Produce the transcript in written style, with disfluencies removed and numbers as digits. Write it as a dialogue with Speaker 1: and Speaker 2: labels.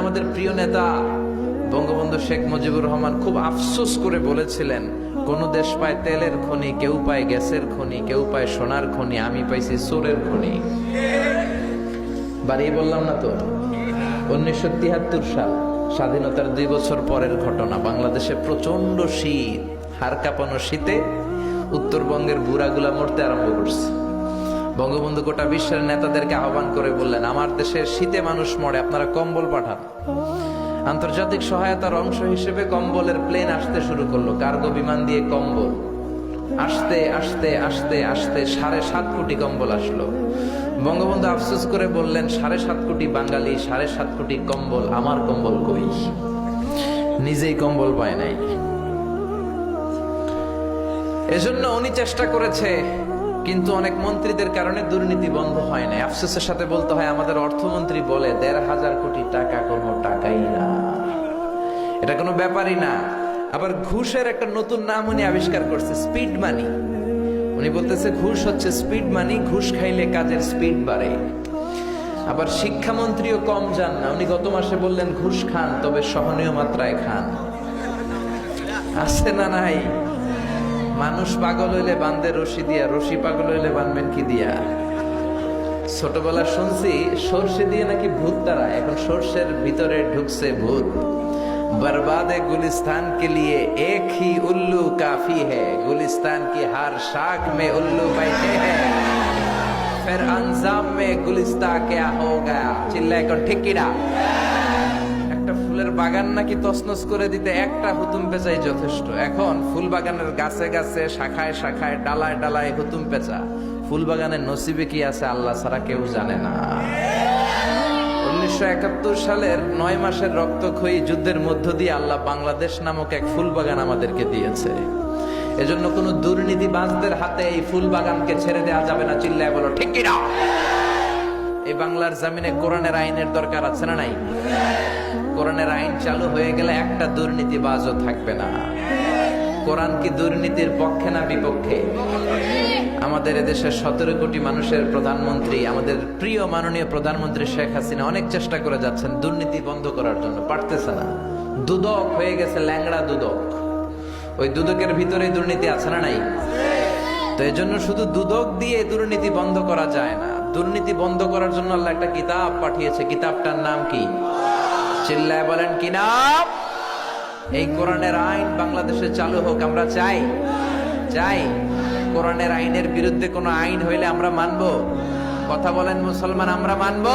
Speaker 1: আমাদের প্রিয় নেতা বঙ্গবন্ধু শেখ মুজিবুর রহমান খুব আফসোস করে বলেছিলেন, কোন দেশ পায় তেলের খনি, কেউ পায় গ্যাসের খনি, কেউ পায় সোনার খনি, আমি পাইছি চোরের খনি। বাড়িয়ে বললাম না তো? 1973 সাল, স্বাধীনতার 2 বছর পরের ঘটনা। বাংলাদেশে প্রচন্ড শীত, হাড় কাঁপানো শীতে উত্তরবঙ্গের বুড়াগুলা মরতে আরম্ভ করছে। বঙ্গবন্ধু গোটা বিশ্বের নেতাদেরকে আহ্বান করে বললেন, আমার দেশের শীতে মানুষ মরে, আপনারা কম্বল পাঠান। আন্তর্জাতিক সহায়তার অংশ হিসেবে কম্বলের প্লেন আসতে শুরু করলো, কার্গো বিমান দিয়ে কম্বল আসতে আসতে আসতে আসতে 7.5 কোটি কম্বল আসলো। বঙ্গবন্ধু আফসোস করে বললেন, 7.5 কোটি বাঙালি, 7.5 কোটি কম্বল, আমার কম্বল কই? নিজেই কম্বল পায় নাই। এজন্য উনি চেষ্টা করেছে, কিন্তু অনেক মন্ত্রীদের কারণে দুর্নীতি বন্ধ হয় না। আফসোসের সাথে বলতে হয়, আমাদের অর্থমন্ত্রী বলে 1,500 কোটি টাকা কোনো টাকাই না, এটা কোনো ব্যাপারই না। আবার ঘুষের একটা নতুন নাম উনি আবিষ্কার করছে, স্পিড মানি। উনি বলতেছে ঘুষ হচ্ছে স্পিড মানি, ঘুষ খাইলে কাজের স্পিড বাড়ে। আবার শিক্ষামন্ত্রীও কম যান না, উনি গত মাসে বললেন ঘুষ খান, তবে সহনীয় মাত্রায় খান। আছে না নাই? মানুষ পাগল হইলে বান্ধে রশি দিয়া, রশি পাগল হইলে বানবেন কি দিয়া? ছোটবেলা শুনছি সর্ষে দিয়ে নাকি ভূত তারা, এখন সর্ষের ভিতরে ঢুকছে ভূত। बर्बादे गुलिस्तान के लिए एक ही उल्लू काफी है, गुलिस्तान की हर शाख में उल्लू बैठे हैं, फिर अंजाम में गुलिस्ता क्या होगा? चिल्लाए को ठीक किना? একটা ফুলের বাগান নাকি তছনছ করে দিতে একটা হুতুম পেঁচাই যথেষ্ট। এখন ফুল বাগানের গাছে গাছে, শাখায় শাখায়, ডালায় ডালায় হুতুম পেঁচা। ফুল বাগানের নসিবে কি আছে আল্লাহ ছাড়া কেউ জানে না। 1971 সালের 9 মাসের রক্তক্ষয়ী যুদ্ধের মধ্য দিয়ে আল্লাহ বাংলাদেশ নামক এক ফুল বাগান আমাদেরকে দিয়েছে। এজন্য কোন দুর্নীতিবাজদের হাতে এই ফুল বাগানকে ছেড়ে দেওয়া যাবে না। চিল্লায় বলো ঠিক কি না? এই বাংলার জমিনে কোরআনের আইনের দরকার আছে না নাই? কোরআনের আইন চালু হয়ে গেলে একটা দুর্নীতিবাজও থাকবে না। কোরআন কি দুর্নীতির পক্ষে না বিপক্ষে? আমাদের এদেশের 17 কোটি মানুষের প্রধানমন্ত্রী, আমাদের প্রিয় মাননীয় প্রধানমন্ত্রী শেখ হাসিনা অনেক চেষ্টা করে যাচ্ছেন দুর্নীতি বন্ধ করার জন্য, পারতেছে না। দুদক হয়ে গেছে ল্যাংড়া দুদক। ওই দুদকের ভিতরে দুর্নীতি আছে না নাই? তো এই জন্য শুধু দুদক দিয়ে দুর্নীতি বন্ধ করা যায় না। দুর্নীতি বন্ধ করার জন্য আল্লাহ একটা কিতাব পাঠিয়েছে। কিতাবটার নাম কি? চিল্লায় বলেন কি নাম? এই কোরআনের আইন বাংলাদেশে চালু হোক আমরা চাই। চাই কোরআনের আইনের বিরুদ্ধে কোনো আইন হইলে আমরা মানবো? কথা বলেন মুসলমান, আমরা মানবো?